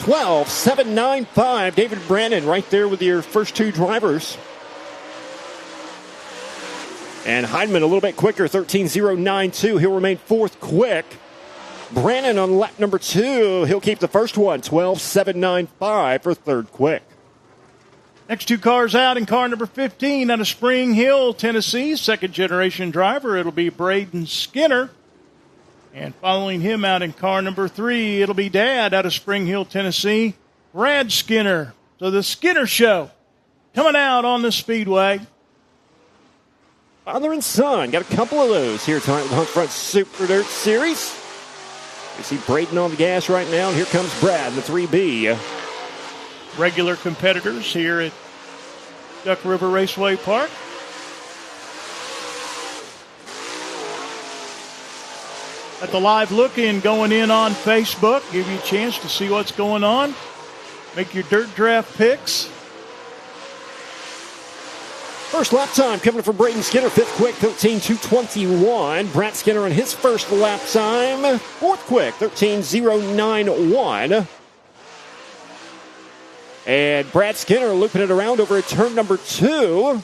12.795. David Brandon right there with your first two drivers. And Heidemann a little bit quicker, 13.092. He'll remain fourth quick. Brandon on lap number 2. He'll keep the first one, 12.795 for third quick. Next two cars out in car number 15 out of Spring Hill, Tennessee. Second-generation driver, it'll be Braden Skinner. And following him out in car number 3, it'll be Dad out of Spring Hill, Tennessee, Brad Skinner. So the Skinner Show coming out on the Speedway. Father and son, got a couple of those here tonight with the Hunt Front Super Dirt Series. You see Braden on the gas right now, and here comes Brad, the 3B. Regular competitors here at Duck River Raceway Park. At the live look-in going in on Facebook, give you a chance to see what's going on. Make your dirt draft picks. First lap time coming from Braden Skinner, fifth quick, 13.221. Brad Skinner on his first lap time, fourth quick, 13.091. And Brad Skinner looping it around over at turn number 2.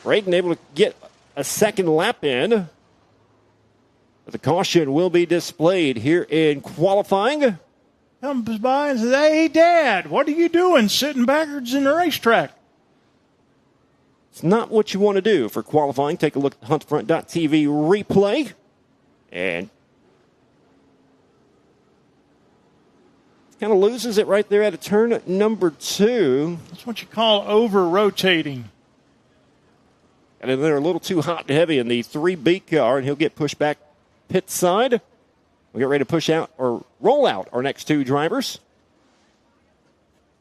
Braden able to get a second lap in. But the caution will be displayed here in qualifying. Comes by and says, "Hey, Dad, what are you doing sitting backwards in the racetrack?" It's not what you want to do for qualifying. Take a look at HuntFront.tv replay. And kind of loses it right there at a turn number 2. That's what you call over-rotating. And then they're a little too hot and heavy in the 3B car, and he'll get pushed back pit side. We'll get ready to push out or roll out our next two drivers.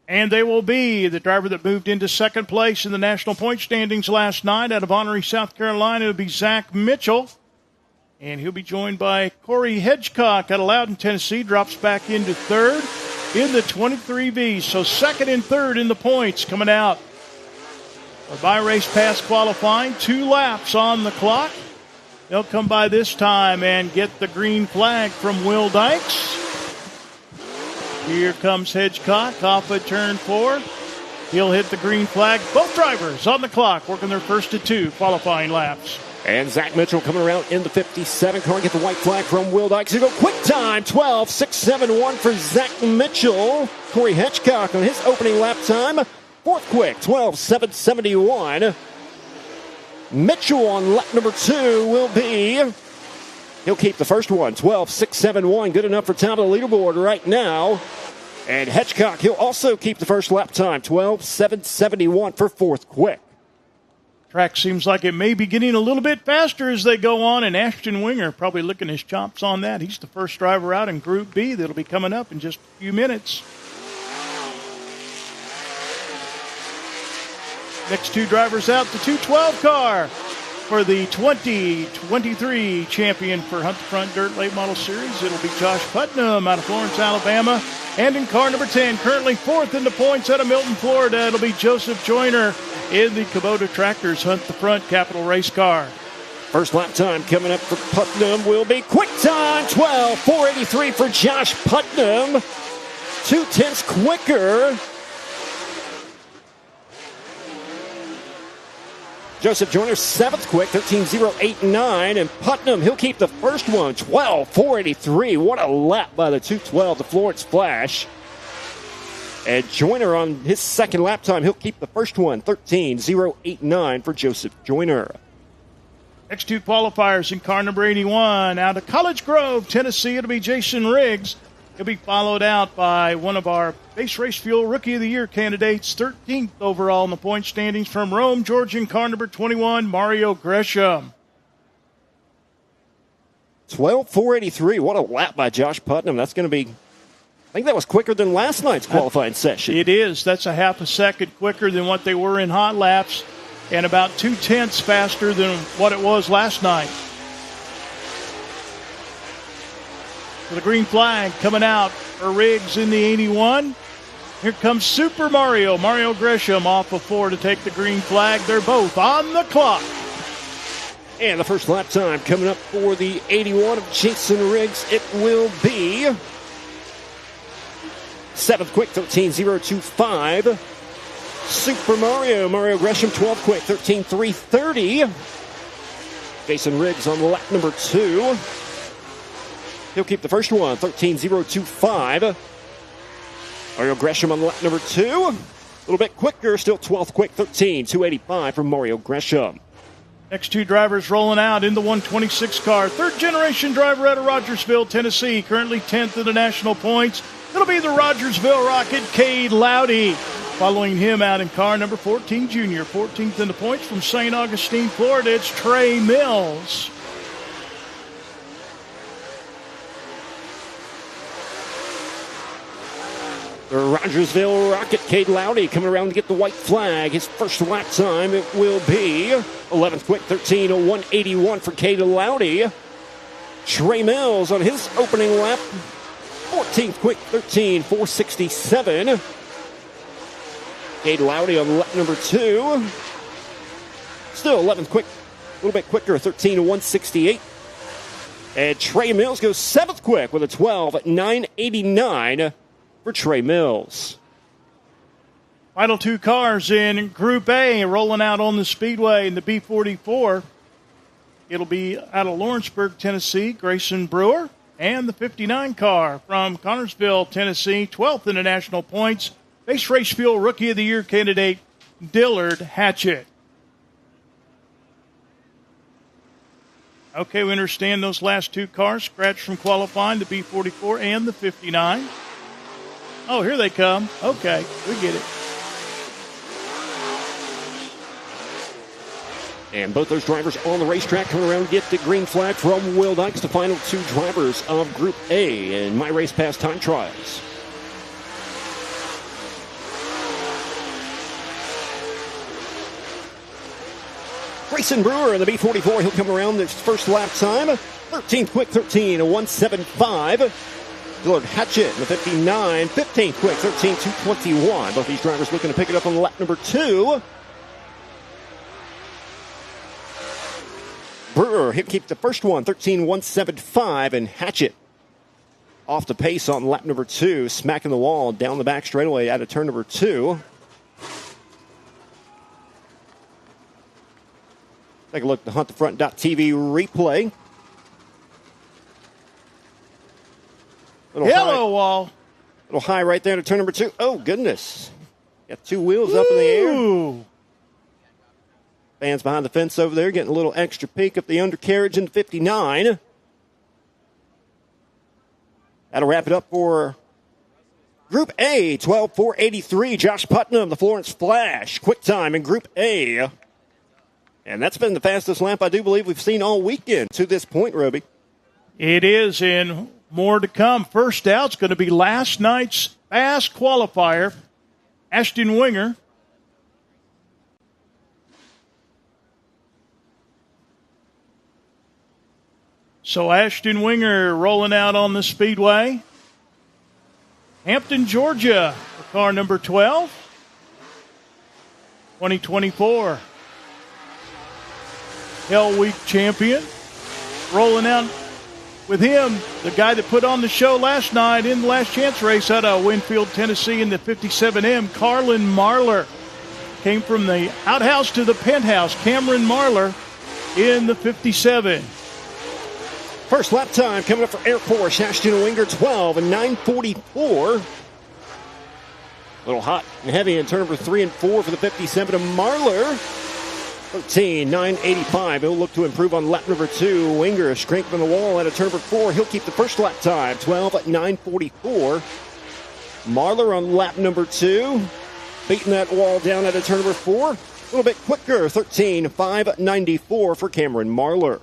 And they will be the driver that moved into second place in the national point standings last night out of Honorary, South Carolina. It'll be Zach Mitchell. And he'll be joined by Corey Hedgecock out of Loudon, Tennessee. Drops back into third in the 23V. So second and third in the points coming out. A by-race pass qualifying. 2 laps on the clock. They'll come by this time and get the green flag from Will Dykes. Here comes Hedgecock off of turn 4. He'll hit the green flag. Both drivers on the clock working their first of 2 qualifying laps. And Zach Mitchell coming around in the 57 car. Get the white flag from Will Dykes. He'll go quick time, 12.671 for Zach Mitchell. Corey Hedgecock on his opening lap time. Fourth quick, 12.771. Mitchell on lap number 2 will be... He'll keep the first one, 12.671. Good enough for top of the leaderboard right now. And Hedgecock, he'll also keep the first lap time, 12.771 for fourth quick. Track seems like it may be getting a little bit faster as they go on, and Ashton Winger probably licking his chops on that. He's the first driver out in Group B that'll be coming up in just a few minutes. Next two drivers out, the 212 car for the 2023 champion for Hunt the Front Dirt Late Model Series. It'll be Josh Putnam out of Florence, Alabama. And in car number 10, currently fourth in the points out of Milton, Florida, it'll be Joseph Joyner in the Kubota Tractors Hunt the Front Capital Race car. First lap time coming up for Putnam will be quick time, 12.483 for Josh Putnam. 0.2 quicker. Joseph Joyner, seventh quick, 13.089. And Putnam, he'll keep the first one, 12.483. What a lap by the 212, the Florence Flash. And Joyner on his second lap time, he'll keep the first one, 13.089 for Joseph Joyner. Next two qualifiers in car number 81. Out of College Grove, Tennessee, it'll be Jason Riggs. He'll be followed out by one of our Base Race Fuel Rookie of the Year candidates, 13th overall in the point standings from Rome, Georgia, in car number 21, Mario Gresham. 12.483. What a lap by Josh Putnam. That's going to be, I think that was quicker than last night's qualifying session. It is. That's a half a second quicker than what they were in hot laps and about 0.2 faster than what it was last night. So the green flag coming out for Riggs in the 81. Here comes Super Mario Gresham off of 4 to take the green flag. They're both on the clock. And the first lap time coming up for the 81 of Jason Riggs. It will be 7th quick, 13.025. Super Mario Gresham, 12th quick, 13.330. Jason Riggs on lap number 2. He'll keep the first one, 13.025. Mario Gresham on lap number 2. A little bit quicker, still 12th quick, 13.285 from Mario Gresham. Next two drivers rolling out in the 126 car. Third generation driver out of Rogersville, Tennessee. Currently 10th in the national points. It'll be the Rogersville Rocket, Cade Loudy. Following him out in car number 14, junior. 14th in the points from St. Augustine, Florida. It's Trey Mills. The Rogersville Rocket, Cade Loudy, coming around to get the white flag. His first lap time, it will be 11th quick, 13.0181 for Cade Loudy. Trey Mills on his opening lap, 14th quick, 13.467. Cade Loudy on lap number 2. Still 11th quick, a little bit quicker, 13.168. And Trey Mills goes 7th quick with a 12.989 for Trey Mills. Final two cars in Group A rolling out on the speedway in the B44. It'll be out of Lawrenceburg, Tennessee, Grayson Brewer. And the 59 car from Connorsville, Tennessee, 12th in the national points. Base Race Fuel Rookie of the Year candidate Dillard Hatchett. Okay, we understand those last two cars scratched from qualifying, the B44 and the 59. Oh, here they come. Okay, we get it. And both those drivers on the racetrack coming around to get the green flag from Will Dykes, the final two drivers of Group A in My Race Pass time trials. Grayson Brewer in the B44, he'll come around this first lap time. 13th quick, 13.175. Dillard Hatchett in the 59, 15th quick, 13.221. Both these drivers looking to pick it up on lap number 2. Brewer, he'll keep the first one, 13.175, and Hatchett off the pace on lap number 2, smacking the wall down the back straightaway out of turn number 2. Take a look at the HuntTheFront.tv replay. Yellow wall. Little high right there to turn number 2. Oh, goodness. Got two wheels up in the air. Fans behind the fence over there getting a little extra peek of the undercarriage in the 59. That'll wrap it up for Group A, 12.483. Josh Putnam, the Florence Flash. Quick time in Group A. And that's been the fastest lap I do believe we've seen all weekend to this point, Roby. It is, and more to come. First out's going to be last night's fast qualifier, Ashton Winger. So Ashton Winger rolling out on the speedway. Hampton, Georgia, for car number 12, 2024. Hell Week champion. Rolling out with him, the guy that put on the show last night in the last chance race out of Winfield, Tennessee in the 57M, Carlin Marlar. Came from the outhouse to the penthouse, Cameron Marlar in the 57. First lap time coming up for Air Force, Ashton Winger, 12.944. A little hot and heavy in turn number 3 and 4 for the 57 of Marlar. 13.985. He'll look to improve on lap number 2. Winger strengthening the wall at a turn number 4. He'll keep the first lap time, 12.944. Marlar on lap number 2. Beating that wall down at a turn number 4. A little bit quicker, 13.594 for Cameron Marlar.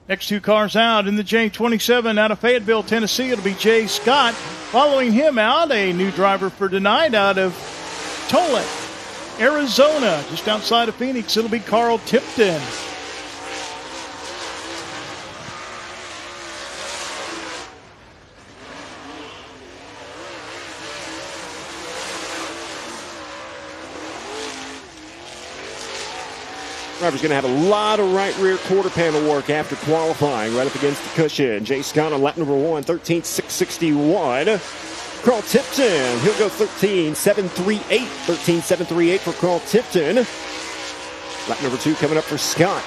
Next two cars out in the J27 out of Fayetteville, Tennessee. It'll be Jay Scott. Following him out, a new driver for tonight out of Tolet, Arizona, just outside of Phoenix. It'll be Carl Tipton. Driver's going to have a lot of right rear quarter panel work after qualifying right up against the cushion. Jay Scott on lap number 1, 13.661. Carl Tipton. He'll go 13.738. 13.738 for Carl Tipton. Lap number 2 coming up for Scott.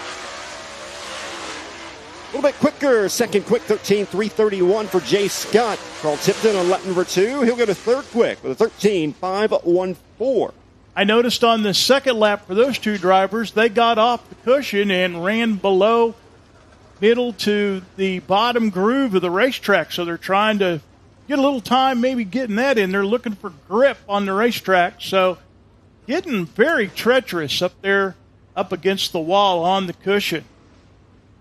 A little bit quicker. Second quick, 13.331 for Jay Scott. Carl Tipton on lap number 2. He'll go to third quick with a 13.514. I noticed on the second lap for those two drivers, they got off the cushion and ran below middle to the bottom groove of the racetrack. So they're trying to get a little time maybe getting that in. They're looking for grip on the racetrack. So getting very treacherous up there up against the wall on the cushion.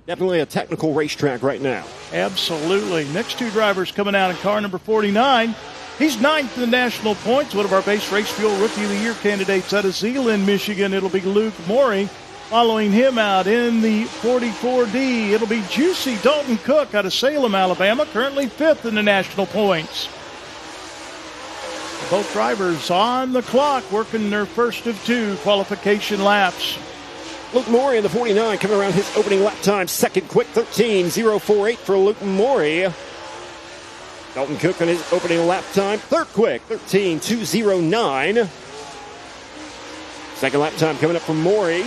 Definitely a technical racetrack right now. Absolutely. Next two drivers coming out in car number 49. He's ninth in the national points. One of our base race fuel Rookie of the Year candidates out of Zeeland, Michigan. It'll be Luke Morey. Following him out in the 44D, it'll be Juicy Dalton Cook out of Salem, Alabama, currently fifth in the national points. Both drivers on the clock working their first of two qualification laps. Luke Morey in the 49 coming around his opening lap time. Second quick, 13.048 for Luke Morey. Dalton Cook on his opening lap time. Third quick, 13.209. Second lap time coming up from Morey.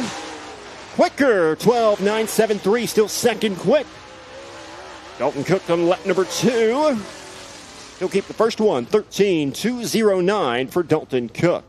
Quicker, 12.973, still second quick. Dalton Cook on lap number 2. He'll keep the first one, 13.209 for Dalton Cook.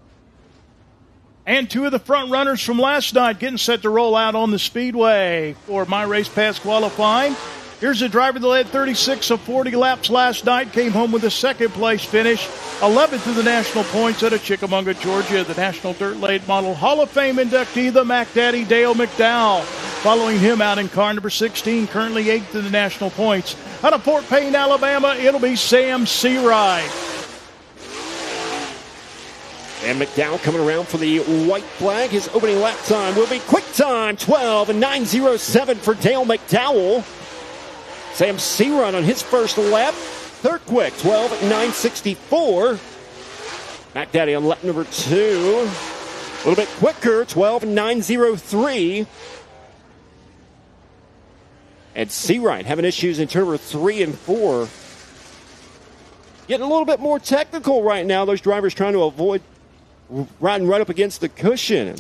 And two of the front runners from last night getting set to roll out on the speedway for My Race Pass qualifying. Here's a driver that led 36 of 40 laps last night, came home with a second-place finish, 11th in the national points out of Chickamauga, Georgia. The National Dirt Late Model Hall of Fame inductee, the Mac Daddy Dale McDowell. Following him out in car number 16, currently 8th in the national points. Out of Fort Payne, Alabama, it'll be Sam Searide. And McDowell coming around for the white flag. His opening lap time will be quick time, 12.907 for Dale McDowell. Sam Searide on his first lap. Third quick, 12.964. Mac Daddy on lap number 2. A little bit quicker, 12.903. And Searide having issues in turn number 3 and 4. Getting a little bit more technical right now. Those drivers trying to avoid riding right up against the cushion.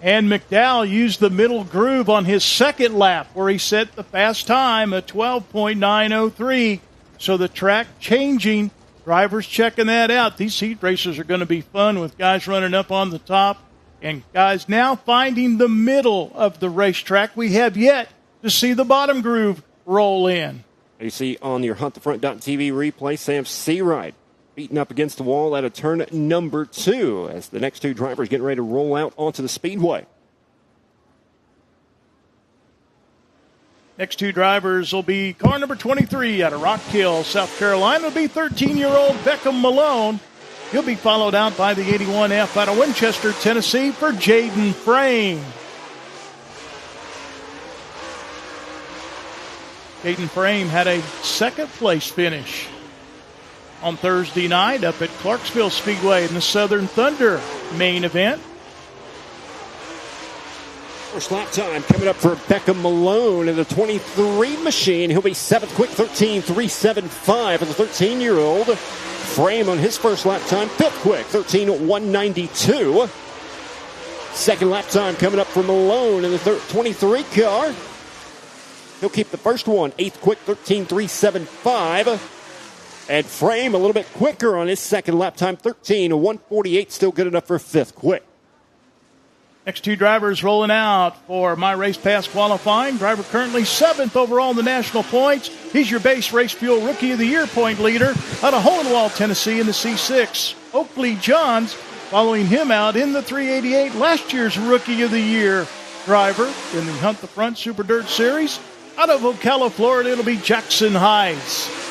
And McDowell used the middle groove on his second lap where he set the fast time at 12.903. So the track changing, drivers checking that out. These heat races are going to be fun with guys running up on the top and guys now finding the middle of the racetrack. We have yet to see the bottom groove roll in. You see on your HuntTheFront.tv replay, Sam Searide beating up against the wall at a turn number 2 as the next two drivers getting ready to roll out onto the speedway. Next two drivers will be car number 23 out of Rock Hill, South Carolina. It'll be 13-year-old Beckham Malone. He'll be followed out by the 81F out of Winchester, Tennessee for Jaden Frame. Jaden Frame had a second-place finish on Thursday night up at Clarksville Speedway in the Southern Thunder main event. First lap time coming up for Beckham Malone in the 23 machine. He'll be 7th quick, 13.375 for the 13-year-old. Frame on his first lap time, 5th quick, 13.192. Second lap time coming up for Malone in the 23 car. He'll keep the first one, 8th quick, 13.375. And Frame a little bit quicker on his second lap time, 13.148, still good enough for 5th quick. Next two drivers rolling out for My Race Pass qualifying. Driver currently 7th overall in the national points. He's your base race fuel Rookie of the Year point leader out of Hohenwald, Tennessee in the C6. Oakley Johns following him out in the 388, last year's Rookie of the Year driver in the Hunt the Front Super Dirt Series. Out of Ocala, Florida, it'll be Jackson Heiss.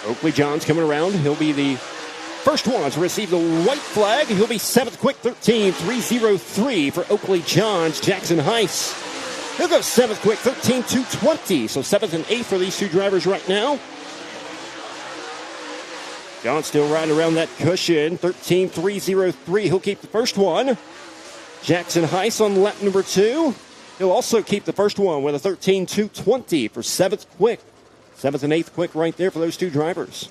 Oakley Johns coming around. He'll be the first one to receive the white flag. He'll be 7th quick, 13.303 for Oakley Johns. Jackson Heiss. He'll go 7th quick, 13.220. So 7th and 8th for these two drivers right now. John still riding around that cushion, 13.303. He'll keep the first one. Jackson Heiss on lap number 2. He'll also keep the first one with a 13.220 for 7th quick. 7th and 8th quick right there for those two drivers.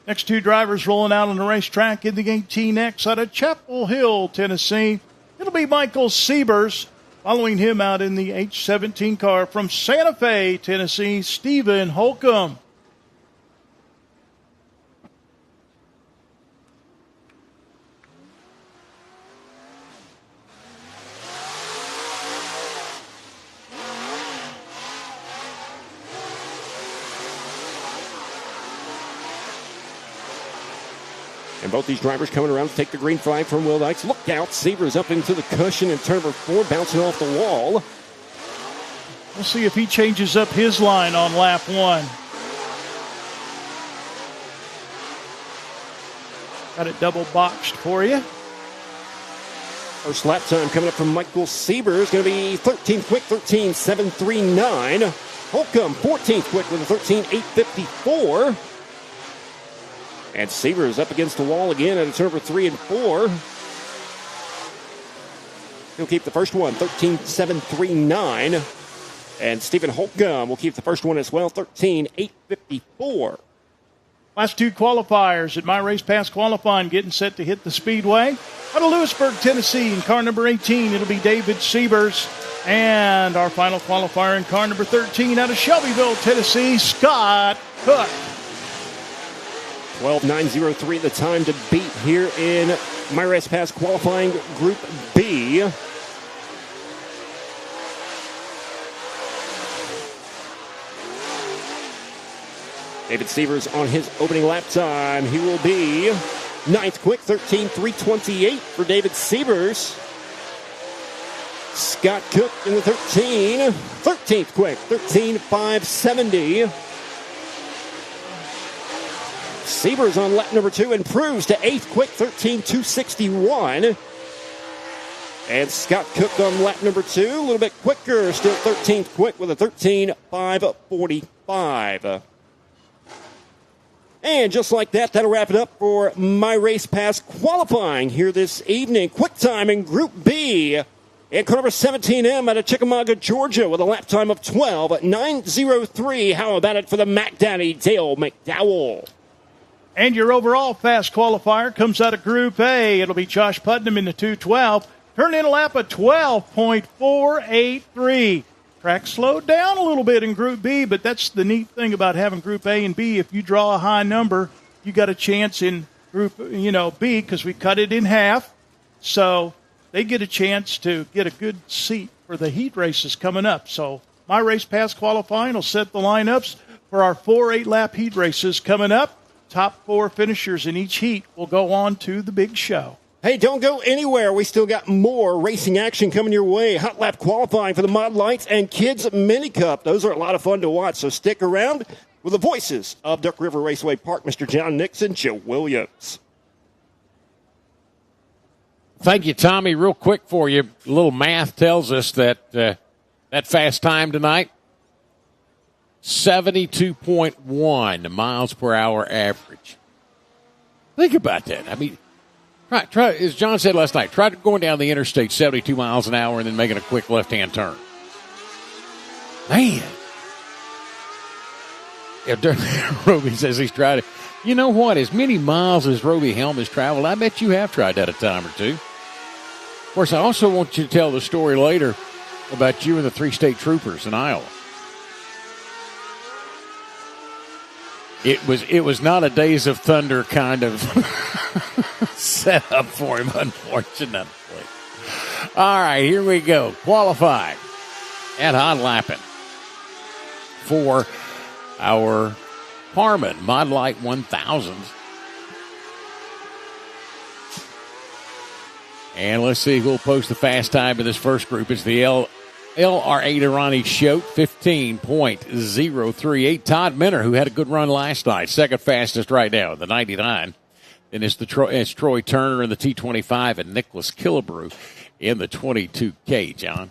Next two drivers rolling out on the racetrack in the 18X out of Chapel Hill, Tennessee. It'll be Michael Siebers. Following him out in the H17 car from Santa Fe, Tennessee, Stephen Holcomb. And both these drivers coming around to take the green flag from Will Dykes. Look out, Sievers up into the cushion in turn number 4, bouncing off the wall. We'll see if he changes up his line on lap 1. Got it double boxed for you. First lap time coming up from Michael Siebers. Going to be 13th quick, 13.739. Holcomb, 14th quick with a 13.854. And Siebers up against the wall again at a turn number 3 and 4. He'll keep the first one, 13.739. And Stephen Holcomb will keep the first one as well, 13.854. Last two qualifiers at My Race Pass qualifying, getting set to hit the speedway. Out of Lewisburg, Tennessee, in car number 18, it'll be David Siebers. And our final qualifier in car number 13 out of Shelbyville, Tennessee, Scott Cook. 12.903 the time to beat here in My Race Pass qualifying Group B. David Sievers on his opening lap time. He will be 9th quick, 13.328 for David Sievers. Scott Cook in the 13th quick, 13.570. Siebers on lap number 2 improves to 8th quick, 13.261. And Scott Cook on lap number 2, a little bit quicker, still 13th quick with a 13.545. And just like that, that'll wrap it up for My Race Pass qualifying here this evening. Quick time in Group B. And car number 17M out of Chickamauga, Georgia, with a lap time of 12.903. How about it for the Mac Daddy, Dale McDowell? And your overall fast qualifier comes out of Group A. It'll be Josh Putnam in the 212. Turned in a lap of 12.483. Track slowed down a little bit in Group B, but that's the neat thing about having Group A and B. If you draw a high number, you got a chance in Group B because we cut it in half. So they get a chance to get a good seat for the heat races coming up. So My Race Pass qualifying will set the lineups for our 4 8-lap heat races coming up. Top 4 finishers in each heat will go on to the big show. Hey, don't go anywhere. We still got more racing action coming your way. Hot lap qualifying for the Mod Lights and Kids Mini Cup. Those are a lot of fun to watch, so stick around with the voices of Duck River Raceway Park, Mr. John Nixon, Joe Williams. Thank you, Tommy. Real quick for you, a little math tells us that that fast time tonight, 72.1 miles per hour average. Think about that. I mean, try, as John said last night, try going down the interstate 72 miles an hour and then making a quick left-hand turn. Man. Yeah, Roby says he's tried it. You know what? As many miles as Roby Helm has traveled, I bet you have tried that a time or two. Of course, I also want you to tell the story later about you and the 3 state troopers in Iowa. It was not a Days of Thunder kind of set up for him, unfortunately. All right, here we go. Qualifying and hot lapping for our Harman Mod Light 1000s. And let's see who'll post the fast time in this first group. It's the LR8 Irani Shote, 15.038. Todd Minner, who had a good run last night, second fastest right now, the 99. And it's Troy Turner in the T25 and Nicholas Killebrew in the 22K, John.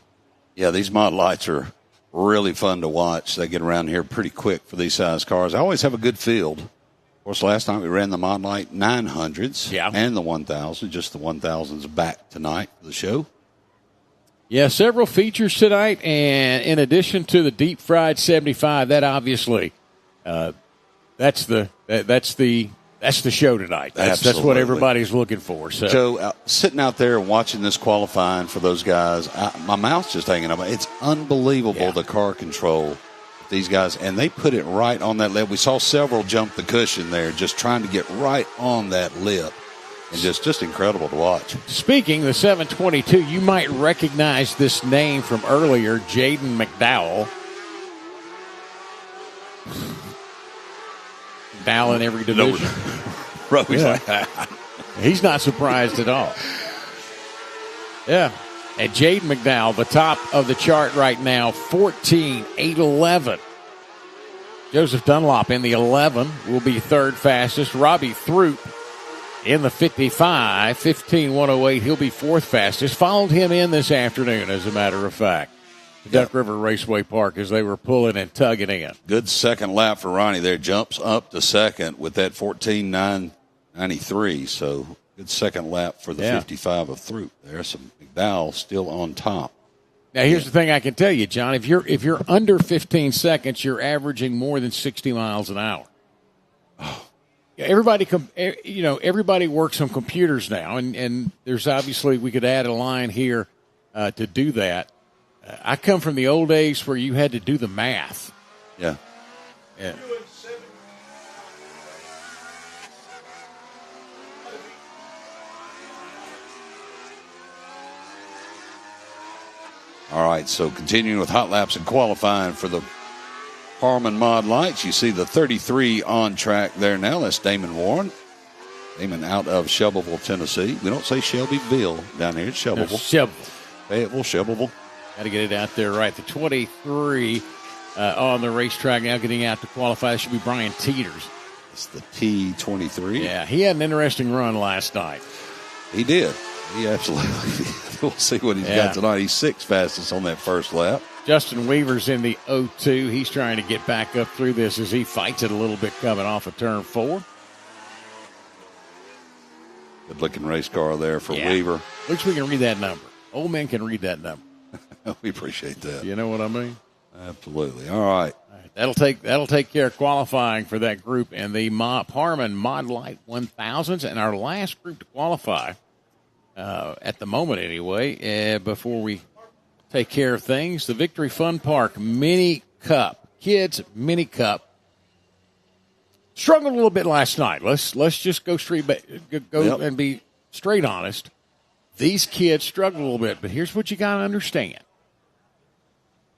Yeah, these Mod Lights are really fun to watch. They get around here pretty quick for these size cars. I always have a good field. Of course, last night we ran the Mod Light 900s and the 1000, just the 1000s back tonight for the show. Yeah, several features tonight, and in addition to the deep fried 75, that obviously That's the show tonight. That's what everybody's looking for. So, Joe, sitting out there and watching this qualifying for those guys, my mouth's just hanging up. It's unbelievable the car control. These guys, and they put it right on that lip. We saw several jump the cushion there, just trying to get right on that lip, and just incredible to watch. Speaking the 722, you might recognize this name from earlier, Jaden McDowell. McDowell in every division. He's not surprised at all. Yeah. And Jaden McDowell, the top of the chart right now, 14.811. Joseph Dunlop in the 11 will be third fastest. Robbie Throop in the 55, 15.108. He'll be fourth fastest. Followed him in this afternoon, as a matter of fact. Duck River Raceway Park as they were pulling and tugging in. Good second lap for Ronnie there. Jumps up to second with that 14.993. So good second lap for the 55 of Throop there. So McDowell still on top. Now here's the thing I can tell you, John. If you're under 15 seconds, you're averaging more than 60 miles an hour. Oh. Everybody works on computers now, and there's obviously we could add a line here to do that. I come from the old days where you had to do the math. Yeah. All right, so continuing with hot laps and qualifying for the Harmon Mod Lights. You see the 33 on track there now. That's Damon Warren. Damon out of Shelbyville, Tennessee. We don't say Shelbyville down here. It's Shelbyville. No, Shelbyville. Fayetteville, Shelbyville. Got to get it out there right. The 23 on the racetrack now getting out to qualify. That should be Brian Teeters. It's the T23. Yeah, he had an interesting run last night. He did. He absolutely did. We'll see what he's got tonight. He's sixth fastest on that first lap. Justin Weaver's in the 02. He's trying to get back up through this as he fights it a little bit coming off of turn 4. Good-looking race car there for Weaver. Looks we can read that number. Old men can read that number. We appreciate that. You know what I mean? Absolutely. All right. That'll take care of qualifying for that group and the Harmon Mod Light 1000s. And our last group to qualify, at the moment anyway, before we take care of things, the Victory Fun Park Mini Cup. Kids Mini Cup. Struggled a little bit last night. Let's just go and be straight honest. These kids struggled a little bit, but here's what you got to understand.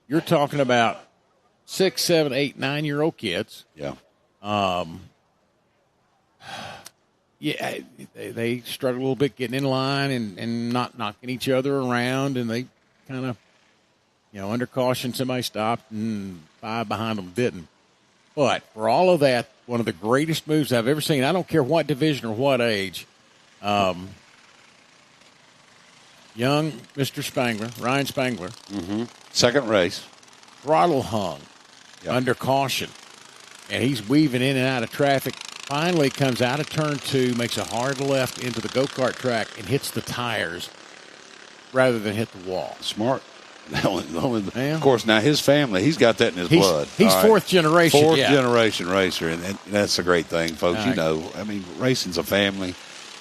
You're talking about 6, 7, 8, 9-year-old kids. Yeah. They struggle a little bit getting in line and not knocking each other around, and they kind of, under caution, somebody stopped and 5 behind them didn't. But for all of that, one of the greatest moves I've ever seen, I don't care what division or what age, young Mr. Spangler, Ryan Spangler. Mm-hmm. Second race. Throttle hung under caution. And he's weaving in and out of traffic. Finally comes out of turn 2, makes a hard left into the go-kart track and hits the tires rather than hit the wall. Smart. Of course, now his family, he's got that in his blood. He's fourth generation. Fourth generation racer, and that's a great thing, folks. Racing's a family.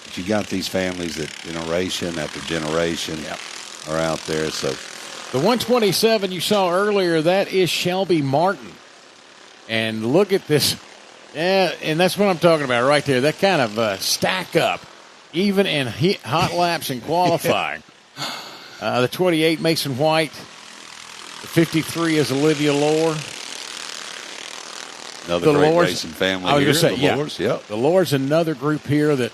But you got these families that generation after generation are out there. So the 127 you saw earlier, that is Shelby Martin. And look at this. Yeah, and that's what I'm talking about right there. That kind of stack up, even in hot laps and qualifying. The 28, Mason White. The 53 is Olivia Lohr. Another great racing family here. The Lohr's another group here that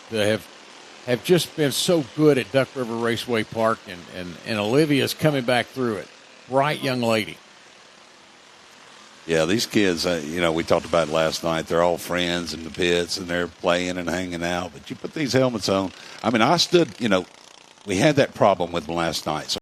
have just been so good at Duck River Raceway Park, and Olivia's coming back through it. Bright young lady. Yeah, these kids, we talked about it last night. They're all friends in the pits, and they're playing and hanging out. But you put these helmets on. I mean, I stood, we had that problem with them last night. So